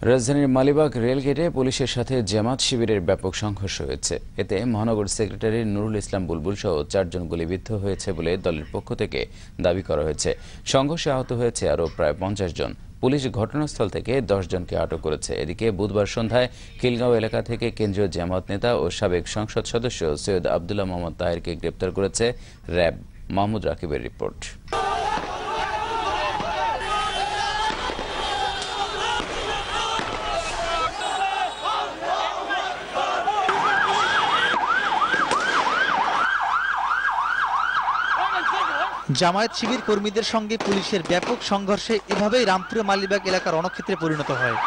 রাজধানীর মালিবাগ রেলগেটে পুলিশের সাথে জামাত শিবিরের ব্যাপক সংঘর্ষ হয়েছে। এতে মহানগর সেক্রেটারি নুরুল ইসলাম বুলবুল সহ 4 জন গুলিবিদ্ধ হয়েছে বলে দলের পক্ষ থেকে দাবি করা হয়েছে। সংঘর্ষে আহত হয়েছে আরও প্রায় 50 জন। পুলিশ ঘটনাস্থল থেকে 10 জনকে আটক করেছে। এদিকে বুধবার সন্ধ্যায় খিলগাঁও এলাকা থেকে কেন্দ্রীয় জামাত নেতা ও সাবেক সংসদ সদস্য সৈয়দ আব্দুল্লাহ মোহাম্মদ তাহেরকে গ্রেপ্তার করেছে র্যাব। মাহমুদ রাকিবের রিপোর্ট। জামায়াত শিবির কর্মীদের সঙ্গে পুলিশের ব্যাপক সংঘর্ষে এভাবেই রামপুরে মালিবাগ এলাকার রণক্ষেত্রে পরিণত হয়।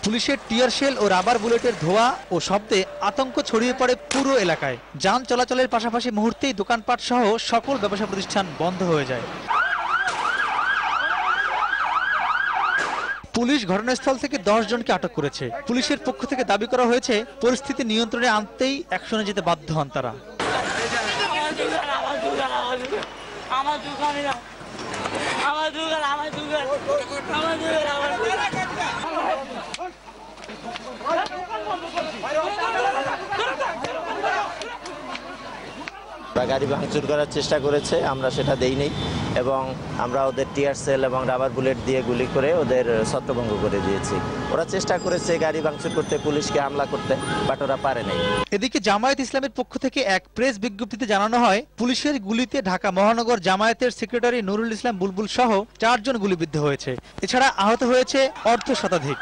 পুলিশের টিয়ার শেল ও রাবার বুলেটের ধোঁয়া ও শব্দে আতঙ্ক ছড়িয়ে পড়ে পুরো এলাকায়। যান চলাচলের পাশাপাশি মুহূর্তেই দোকানপাট সহ সকল ব্যবসা প্রতিষ্ঠান বন্ধ হয়ে যায়। পুলিশ ঘটনাস্থল থেকে 10 জনকে আটক করেছে। পুলিশের পক্ষ থেকে দাবি করা হয়েছে, পরিস্থিতি নিয়ন্ত্রণে আনতেই অ্যাকশনে যেতে বাধ্য হন তারা। গাড়ি ভাঙচুর করার চেষ্টা করেছে, আমরা সেটা দেইনি এবং আমরা ওদের টিয়ার সেল এবং রাবার বুলেট দিয়ে গুলি করে ওদের ছত্রভঙ্গ করে দিয়েছি। ওরা চেষ্টা করেছে গাড়ি ভাঙচুর করতে, পুলিশকে হামলা করতে, বাট ওরা পারে নাই। এদিকে জামায়াত ইসলামের পক্ষ থেকে এক প্রেস বিজ্ঞপ্তিতে জানানো হয়, পুলিশের গুলিতে ঢাকা মহানগর জামায়াতের সেক্রেটারি নুরুল ইসলাম বুলবুল সহ 4 জন গুলিবিদ্ধ হয়েছে। এছাড়া আহত হয়েছে অর্ধ শতাধিক।